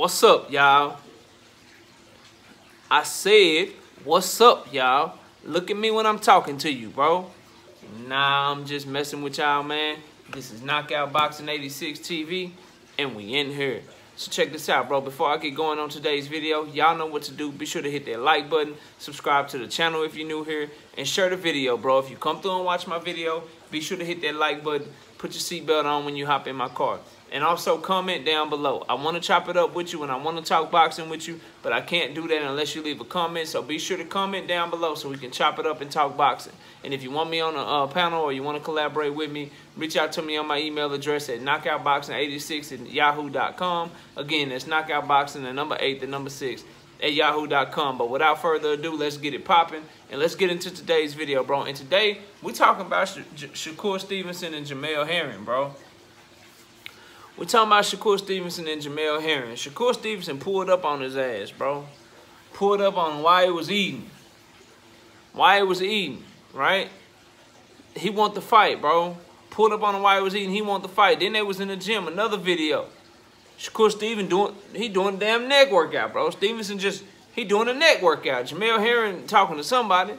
What's up, y'all? I said, what's up, y'all? Look at me when I'm talking to you, bro. Nah, I'm just messing with y'all, man. This is Knockout Boxing 86 TV, and we in here. So check this out, bro. Before I get going on today's video, y'all know what to do. Be sure to hit that like button, subscribe to the channel if you're new here, and share the video, bro. If you come through and watch my video, be sure to hit that like button. Put your seatbelt on when you hop in my car. And also comment down below. I want to chop it up with you and I want to talk boxing with you, but I can't do that unless you leave a comment. So be sure to comment down below so we can chop it up and talk boxing. And if you want me on a panel or you want to collaborate with me, reach out to me on my email address at knockoutboxing86@yahoo.com. Again, that's knockoutboxing, the number 8, the number 6 at yahoo.com. But without further ado, let's get it popping and let's get into today's video, bro. And today we're talking about Shakur Stevenson and Jamel Herring, bro. We're talking about Shakur Stevenson and Jamel Herring. Shakur Stevenson pulled up on his ass, bro. Pulled up on him while he was eating. While he was eating, right? He wanted to fight, bro. Pulled up on him while he was eating. He wanted to fight. Then they was in the gym. Another video. Shakur Stevenson doing a damn neck workout, bro. Stevenson he doing a neck workout. Jamel Herring talking to somebody.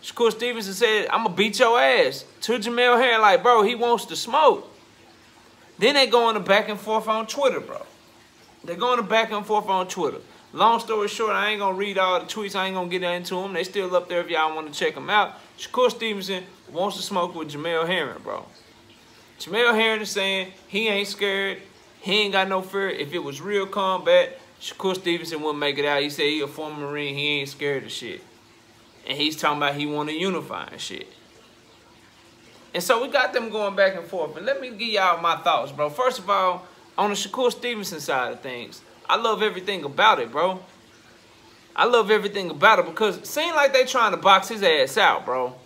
Shakur Stevenson said, I'm going to beat your ass. To Jamel Herring, like, bro, he wants to smoke. Then they go on the back and forth on Twitter, bro. They go on the back and forth on Twitter. Long story short, I ain't going to read all the tweets. I ain't going to get into them. They still up there if y'all want to check them out. Shakur Stevenson wants to smoke with Jamel Herring, bro. Jamel Herring is saying he ain't scared. He ain't got no fear. If it was real combat, Shakur Stevenson wouldn't make it out. He said he a former Marine. He ain't scared of shit. And he's talking about he want to unify and shit. And so we got them going back and forth. And let me give y'all my thoughts, bro. First of all, on the Shakur Stevenson side of things, I love everything about it, bro. I love everything about it because it seemed like they trying to box his ass out, bro.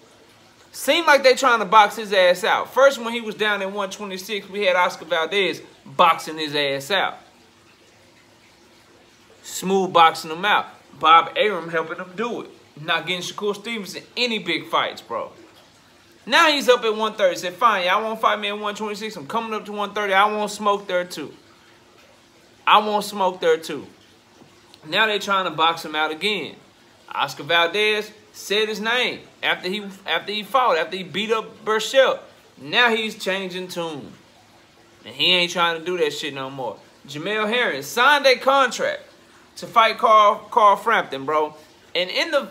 Seemed like they trying to box his ass out. First, when he was down at 126, we had Oscar Valdez boxing his ass out. Smooth boxing him out. Bob Arum helping him do it. Not getting Shakur Stevenson any big fights, bro. Now he's up at 130. Said, fine, y'all won't fight me at 126. I'm coming up to 130. I won't smoke there too. I won't smoke there too. Now they trying to box him out again. Oscar Valdez said his name after he fought, after he beat up Burchell. Now he's changing tune. And he ain't trying to do that shit no more. Jamel Herring signed a contract to fight Carl Frampton, bro. And in the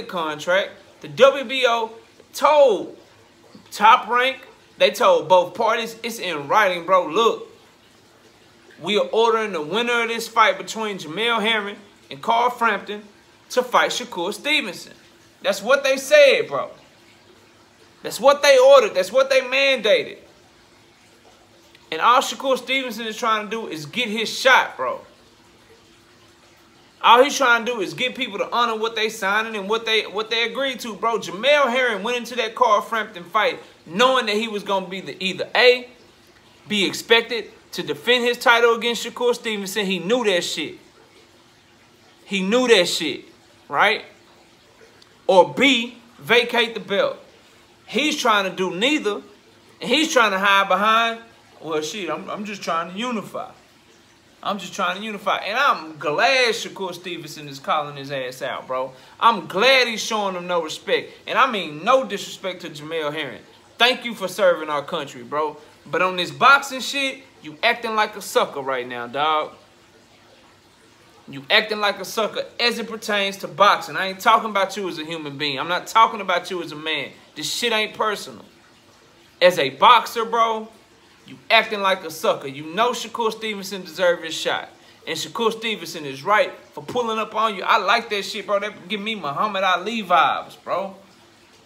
contract, the WBO told Top Rank, they told both parties, it's in writing, bro. Look, we are ordering the winner of this fight between Jamel Herring and Carl Frampton to fight Shakur Stevenson. That's what they said, bro. That's what they ordered. That's what they mandated. And all Shakur Stevenson is trying to do is get his shot, bro. All he's trying to do is get people to honor what they signing and what they agreed to, bro. Jamel Herring went into that Carl Frampton fight knowing that he was going to be either A, be expected to defend his title against Shakur Stevenson. He knew that shit. He knew that shit, right? Or B, vacate the belt. He's trying to do neither, and he's trying to hide behind, well, shit, I'm just trying to unify. I'm just trying to unify. And I'm glad Shakur Stevenson is calling his ass out, bro. I'm glad he's showing him no respect. And I mean no disrespect to Jamel Herring. Thank you for serving our country, bro. But on this boxing shit, you acting like a sucker right now, dog. You acting like a sucker as it pertains to boxing. I ain't talking about you as a human being. I'm not talking about you as a man. This shit ain't personal. As a boxer, bro, you acting like a sucker. You know Shakur Stevenson deserves his shot. And Shakur Stevenson is right for pulling up on you. I like that shit, bro. That give me Muhammad Ali vibes, bro.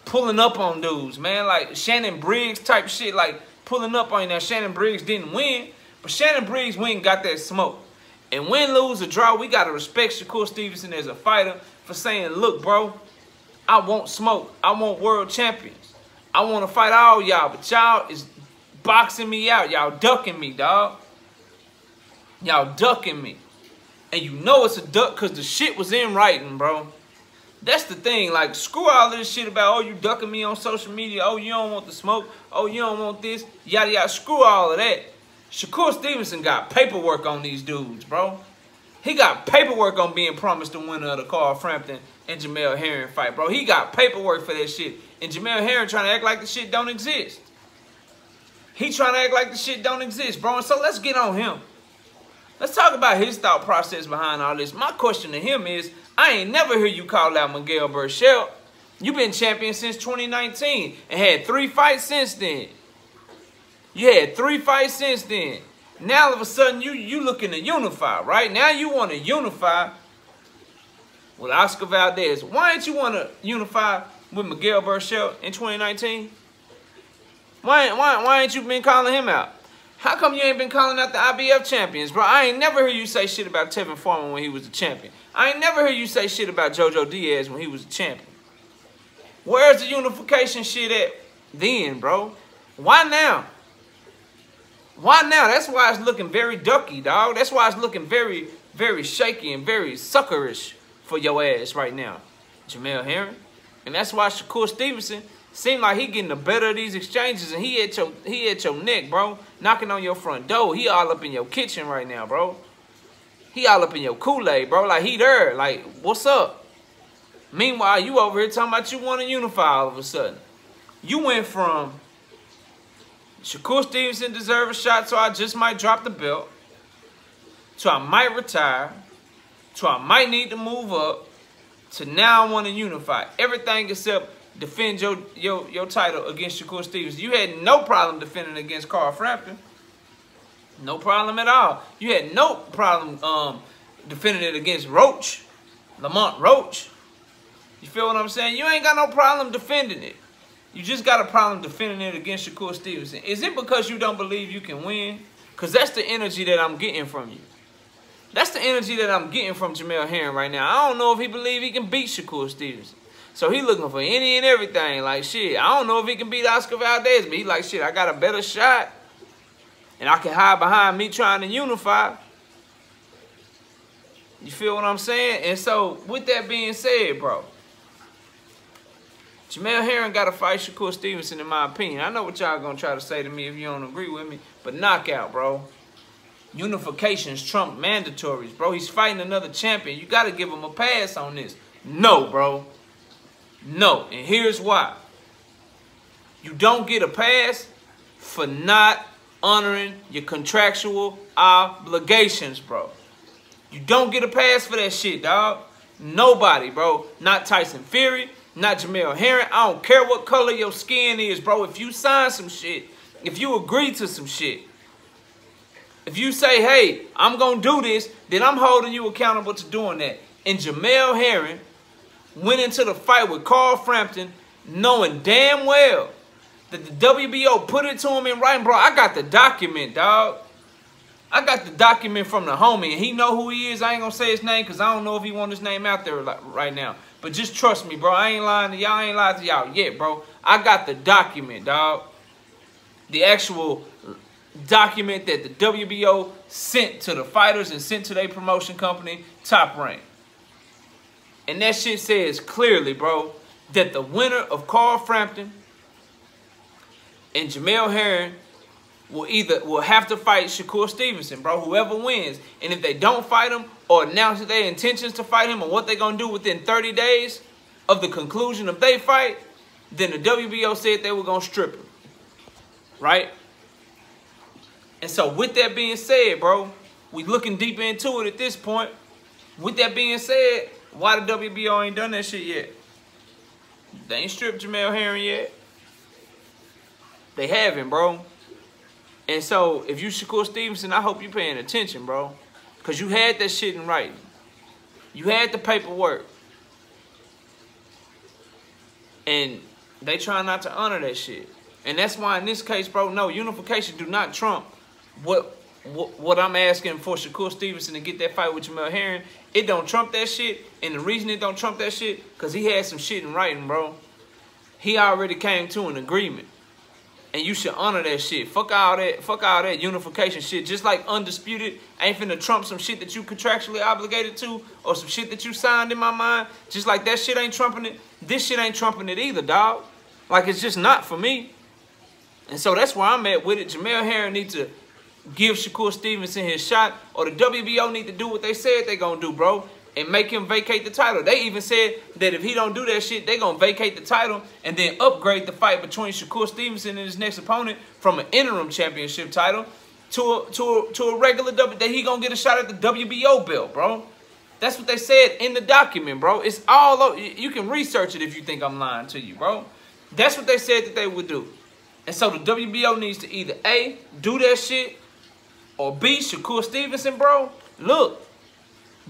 Pulling up on dudes, man. Like Shannon Briggs type shit. Like pulling up on you. Now, Shannon Briggs didn't win. But Shannon Briggs went and got that smoke. And win, lose, or draw, we got to respect Shakur Stevenson as a fighter for saying, look, bro, I want smoke. I want world champions. I want to fight all y'all. But y'all is boxing me out. Y'all ducking me, dog. Y'all ducking me. And you know it's a duck because the shit was in writing, bro. That's the thing. Like, screw all this shit about, oh, you ducking me on social media. Oh, you don't want the smoke. Oh, you don't want this. Yada, yada. Screw all of that. Shakur Stevenson got paperwork on these dudes, bro. He got paperwork on being promised the winner of the Carl Frampton and Jamel Herring fight, bro. He got paperwork for that shit. And Jamel Herring trying to act like the shit don't exist. He trying to act like the shit don't exist, bro. And so let's get on him. Let's talk about his thought process behind all this. My question to him is, I ain't never hear you call out Miguel Berchelt. You been champion since 2019 and had 3 fights since then. You had 3 fights since then. Now all of a sudden you looking to unify, right? Now you want to unify with Oscar Valdez. Why didn't you want to unify with Miguel Berchelt in 2019? Why ain't you been calling him out? How come you ain't been calling out the IBF champions, bro? I ain't never heard you say shit about Tevin Foreman when he was a champion. I ain't never heard you say shit about JoJo Diaz when he was a champion. Where's the unification shit at then, bro? Why now? Why now? That's why it's looking very ducky, dog. That's why it's looking very, very shaky and very suckerish for your ass right now, Jamel Herring. And that's why Shakur Stevenson seemed like he getting the better of these exchanges, and he at your neck, bro, knocking on your front door. He all up in your kitchen right now, bro. He all up in your Kool-Aid, bro. Like, he there. Like, what's up? Meanwhile, you over here talking about you want to unify all of a sudden. You went from Shakur Stevenson deserve a shot, so I just might drop the belt, to I might retire, to I might need to move up, to now I want to unify. Everything except defend your title against Shakur Stevenson. You had no problem defending against Carl Frampton. No problem at all. You had no problem defending it against Roach, Lamont Roach. You feel what I'm saying? You ain't got no problem defending it. You just got a problem defending it against Shakur Stevenson. Is it because you don't believe you can win? Because that's the energy that I'm getting from you. That's the energy that I'm getting from Jamel Herring right now. I don't know if he believes he can beat Shakur Stevenson. So he looking for any and everything. Like, shit, I don't know if he can beat Oscar Valdez, but he like, shit, I got a better shot. And I can hide behind me trying to unify. You feel what I'm saying? And so, with that being said, bro, Jamel Herring got to fight Shakur Stevenson, in my opinion. I know what y'all going to try to say to me if you don't agree with me, but knockout, bro. Unifications trump mandatories, bro. He's fighting another champion. You got to give him a pass on this. No, bro. No, and here's why. You don't get a pass for not honoring your contractual obligations, bro. You don't get a pass for that shit, dog. Nobody, bro. Not Tyson Fury, not Jamel Herring. I don't care what color your skin is, bro. If you sign some shit, if you agree to some shit, if you say, hey, I'm going to do this, then I'm holding you accountable to doing that. And Jamel Herring went into the fight with Carl Frampton knowing damn well that the WBO put it to him in writing. Bro, I got the document, dog. I got the document from the homie, and he know who he is. I ain't going to say his name because I don't know if he want his name out there right now. But just trust me, bro. I ain't lying to y'all. I ain't lied to y'all yet, bro. I got the document, dog. The actual document that the WBO sent to the fighters and sent to their promotion company, Top Rank. And that shit says clearly, bro, that the winner of Carl Frampton and Jamel Herring will have to fight Shakur Stevenson, bro. Whoever wins. And if they don't fight him or announce their intentions to fight him or what they're going to do within 30 days of the conclusion of their fight, then the WBO said they were going to strip him. Right? And so with that being said, bro, we looking deeper into it at this point. With that being said, why the WBO ain't done that shit yet? They ain't stripped Jamel Herring yet. They haven't, bro. And so, if you Shakur Stevenson, I hope you paying attention, bro. Because you had that shit in writing. You had the paperwork. And they try not to honor that shit. And that's why in this case, bro, no, unification do not trump what I'm asking for Shakur Stevenson to get that fight with Jamel Herring. It don't trump that shit. And the reason it don't trump that shit, because he had some shit in writing, bro. He already came to an agreement. And you should honor that shit. Fuck all that unification shit. Just like Undisputed ain't finna trump some shit that you contractually obligated to or some shit that you signed, in my mind. Just like that shit ain't trumping it. This shit ain't trumping it either, dog. Like, it's just not for me. And so that's where I'm at with it. Jamel Herring needs to give Shakur Stevenson his shot, or the WBO need to do what they said they gonna do, bro, and make him vacate the title. They even said that if he don't do that shit, they gonna vacate the title and then upgrade the fight between Shakur Stevenson and his next opponent from an interim championship title to a regular that he gonna get a shot at the WBO belt, bro. That's what they said in the document, bro. It's all over. You can research it if you think I'm lying to you, bro. That's what they said that they would do. And so the WBO needs to either A, do that shit, or B, Shakur Stevenson, bro. Look,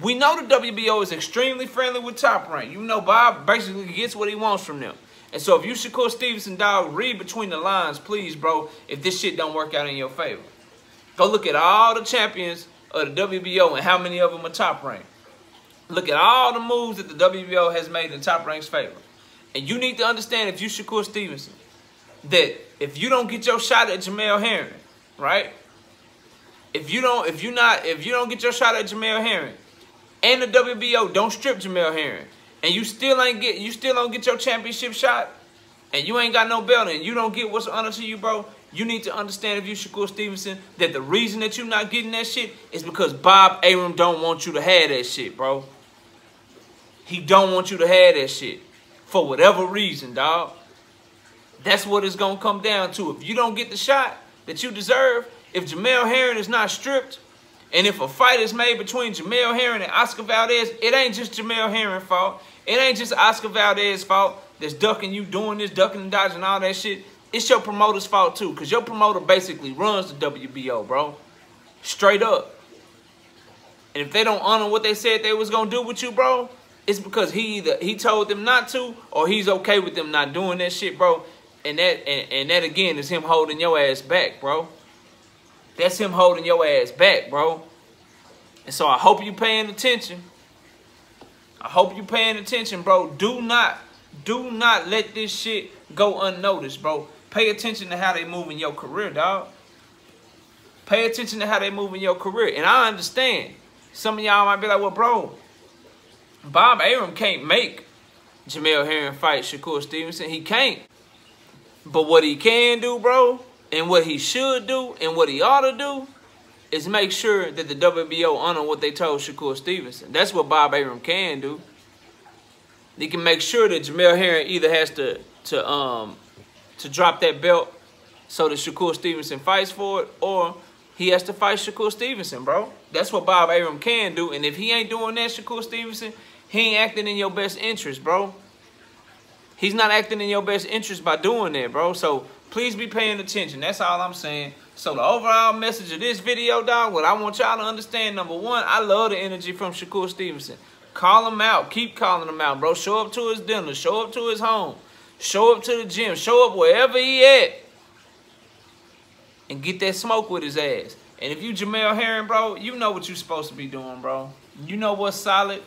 we know the WBO is extremely friendly with Top Rank. You know Bob basically gets what he wants from them. And so if you Shakur Stevenson, dog, read between the lines, please, bro, if this shit don't work out in your favor. Go look at all the champions of the WBO and how many of them are Top Rank. Look at all the moves that the WBO has made in Top Rank's favor. And you need to understand, if you Shakur Stevenson, that if you don't get your shot at Jamel Herring, right? If you don't get your shot at Jamel Herring, and the WBO don't strip Jamel Herring, and you still don't get your championship shot, and you ain't got no belt, and you don't get what's honored to you, bro, you need to understand, if you Shakur Stevenson, that the reason that you not getting that shit is because Bob Arum don't want you to have that shit, bro. He don't want you to have that shit. For whatever reason, dog. That's what it's going to come down to. If you don't get the shot that you deserve, if Jamel Herring is not stripped, and if a fight is made between Jamel Herring and Oscar Valdez, it ain't just Jamel Herring's fault. It ain't just Oscar Valdez's fault that's ducking you, doing this, ducking and dodging, all that shit. It's your promoter's fault too, because your promoter basically runs the WBO, bro. Straight up. And if they don't honor what they said they was going to do with you, bro, it's because he told them not to, or he's okay with them not doing that shit, bro. And that again is him holding your ass back, bro. That's him holding your ass back, bro. And so I hope you paying attention. I hope you paying attention, bro. Do not let this shit go unnoticed, bro. Pay attention to how they move in your career, dog. Pay attention to how they move in your career. And I understand. Some of y'all might be like, well, bro, Bob Arum can't make Jamel Herring fight Shakur Stevenson. He can't. But what he can do, bro, and what he should do, and what he ought to do, is make sure that the WBO honor what they told Shakur Stevenson. That's what Bob Arum can do. He can make sure that Jamel Herring either has to drop that belt so that Shakur Stevenson fights for it, or he has to fight Shakur Stevenson, bro. That's what Bob Arum can do. And if he ain't doing that, Shakur Stevenson, he ain't acting in your best interest, bro. He's not acting in your best interest by doing that, bro. So please be paying attention. That's all I'm saying. So the overall message of this video, dog, what I want y'all to understand, number one, I love the energy from Shakur Stevenson. Call him out. Keep calling him out, bro. Show up to his dinner. Show up to his home. Show up to the gym. Show up wherever he at. And get that smoke with his ass. And if you Jamel Herring, bro, you know what you're supposed to be doing, bro. You know what's solid.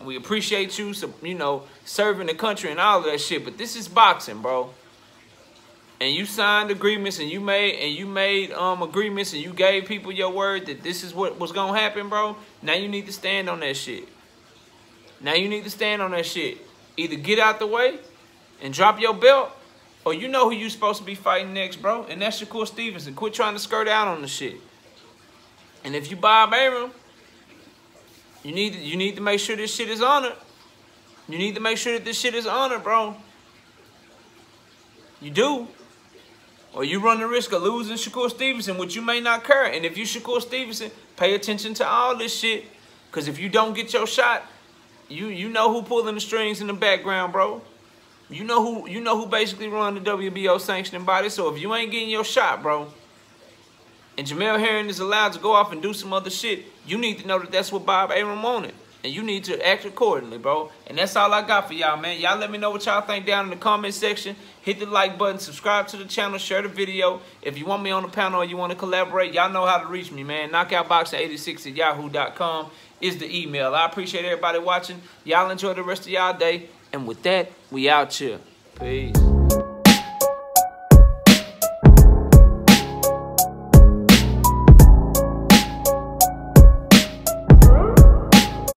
We appreciate you, you know, serving the country and all of that shit. But this is boxing, bro. And you signed agreements, and you made agreements, and you gave people your word that this is what was gonna happen, bro. Now you need to stand on that shit. Now you need to stand on that shit. Either get out the way and drop your belt, or you know who you supposed to be fighting next, bro. And that's Shakur Stevenson. Quit trying to skirt out on the shit. And if you Bob Arum, you need to make sure this shit is honored. You need to make sure that this shit is honored, bro. You do. Or you run the risk of losing Shakur Stevenson, which you may not care. And if you Shakur Stevenson, pay attention to all this shit. Because if you don't get your shot, you know who pulling the strings in the background, bro. You know who basically run the WBO sanctioning body. So if you ain't getting your shot, bro, and Jamel Herring is allowed to go off and do some other shit, you need to know that that's what Bob Arum wanted. And you need to act accordingly, bro. And that's all I got for y'all, man. Y'all let me know what y'all think down in the comment section. Hit the like button, subscribe to the channel, share the video. If you want me on the panel or you want to collaborate, y'all know how to reach me, man. knockoutboxing86@yahoo.com is the email. I appreciate everybody watching. Y'all enjoy the rest of y'all day. And with that, we out here. Peace.